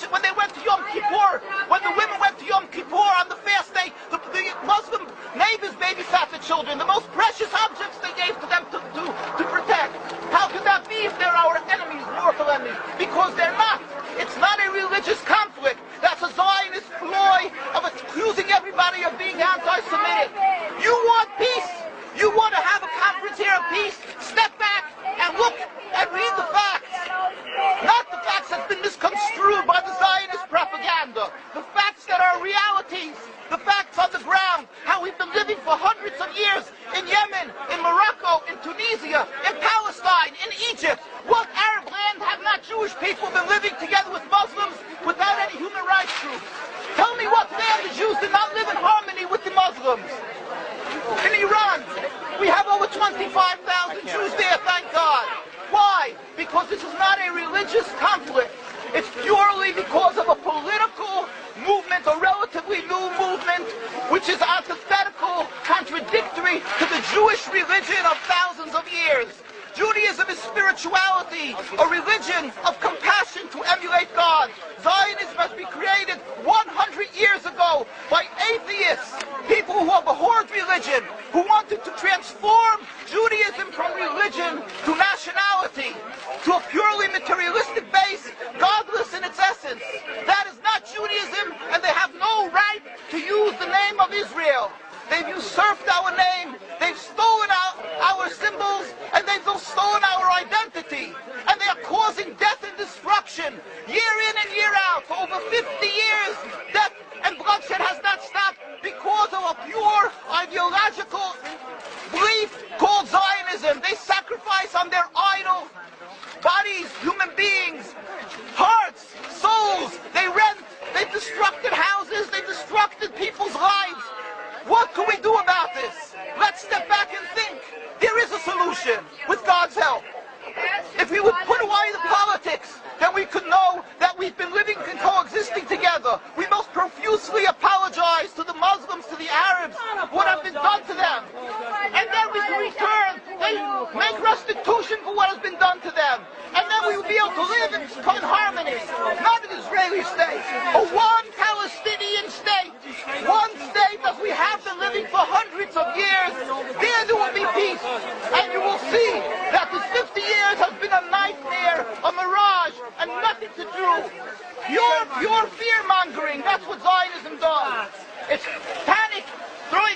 when they went to Yom Kippur, when the women went to Yom Kippur on the fast day, the Muslim neighbors babysat the children, the most precious objects they gave to them to protect. How could that be if they're our enemies, mortal enemies? Because they're not. It's not a religious conflict. That's a Zionist ploy of accusing everybody of being anti-Semitic. You want peace? You want to have a conference here of peace? Step back and look and read the facts. Not the facts that's been misconstrued by the Zionist propaganda. The facts that are realities. The facts on the ground. How we've been living for hundreds of years in Yemen, in Morocco, in Tunisia, in Palestine, in Egypt. What Arab land have not Jewish people been living together with Muslims without any human rights groups? Tell me what land the Jews did not live in harmony with the Muslims. In Iran, we have over 25,000 Jews there, thank God. Why? Because this is not a religious conflict. It's purely because of a political movement, a relatively new movement, which is antithetical, contradictory to the Jewish religion of thousands of years. Judaism is spirituality, a religion of compassion to emulate God. Zionism has been created 100 years ago by atheists, people who have abhorred religion, who wanted to transform Judaism from religion to nationality, to a purely materialistic base, godless in its essence. That is not Judaism, and they have no right to use the name of Israel. They've usurped our name, they've stolen our symbols, and they've stolen our identity. And they are causing death and destruction, year in and year out. For over 50 years, death and bloodshed has not stopped because of a pure ideological belief called Zionism. They sacrifice on their idol bodies, human beings, hearts, souls. They rent, they've destructed houses, they've destructed people's lives. What can we do about this? Let's step back and think. There is a solution with God's help. If we would put away the politics, then we could know that we've been living and coexisting together. We most profusely apologize to the Muslims, to the Arabs, what has been done to them. And then we can return, they make restitution for what has been done to them. And then we will be able to live in harmony. Not an Israeli state, a one Palestinian state. One state that we have been living for hundreds of years. There will be peace. And you will see that this 50 years has been a nightmare, a mirage, and nothing to do. Pure fear-mongering, that's what Zionism does. It's panic,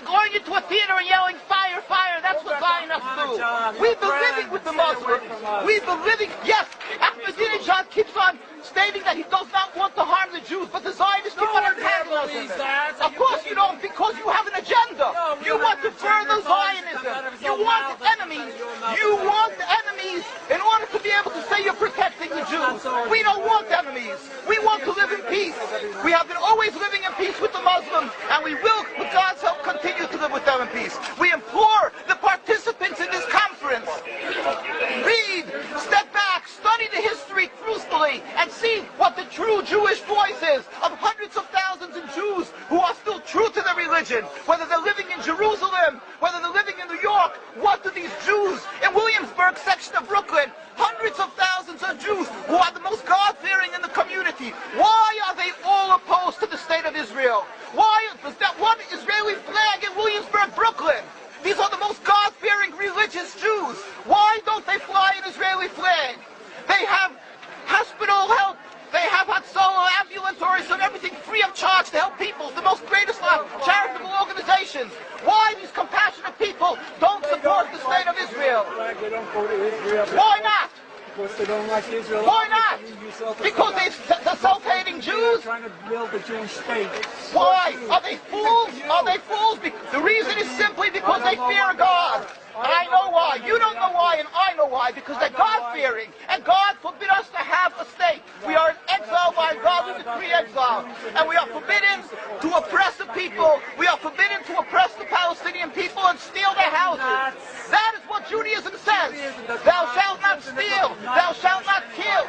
going into a theater and yelling, fire, fire, that's what Zionists do. We've been living with the Muslims. We've been living, yes, Ahmadinejad keeps on stating that he does not want to harm the Jews, but the Zionists keep on antagonizing them. Of course you don't, because you have an agenda. You want to further Zionism. You want enemies. You want enemies in order to be able to say you're protecting the Jews. We don't want enemies. We want to live in peace. We have been always living in peace with the Muslims, and we will, with God's help, continue to live with them in peace. We implore the participants in this conference, read, step back, study the history truthfully, and see what the true Jewish voice is of hundreds of thousands of Jews who are still true to their religion, whether they're living in Jerusalem, whether they're living in New York. What do these Jews in Williamsburg section of Brooklyn, hundreds of thousands of Jews who are the most God-fearing in the community, why are they all opposed to the state of Israel? Why is that one Israeli flag in Williamsburg, Brooklyn? These are the most God-fearing religious Jews. Why don't they fly an Israeli flag? They have hospital help. They have Hatzalah, ambulatories, and everything free of charge to help people. The most greatest charitable organizations. Why these compassionate people don't support the state of Israel? They don't go to Israel. Why not? Because they don't like Israel. Why not? Because they're self-hating Jews? They're trying to build a Jewish state. Why? Are they fools? Are they fools? The reason is simply because they fear God. I know why. You don't know why, and I know why. Because they're God-fearing. And God forbid us to have a state. We are in exile by God. We decree exile. And we are forbidden to oppress the people. We are forbidden to oppress the Palestinian people and steal their houses. That is what Judaism says. Thou shalt not steal. Thou shalt not kill.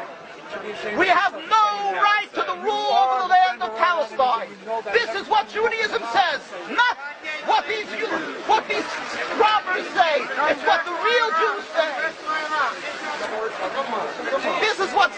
We have no right to the rule over the land of Palestine. This is what Judaism says, not what these robbers say. It's what the real Jews say. This is what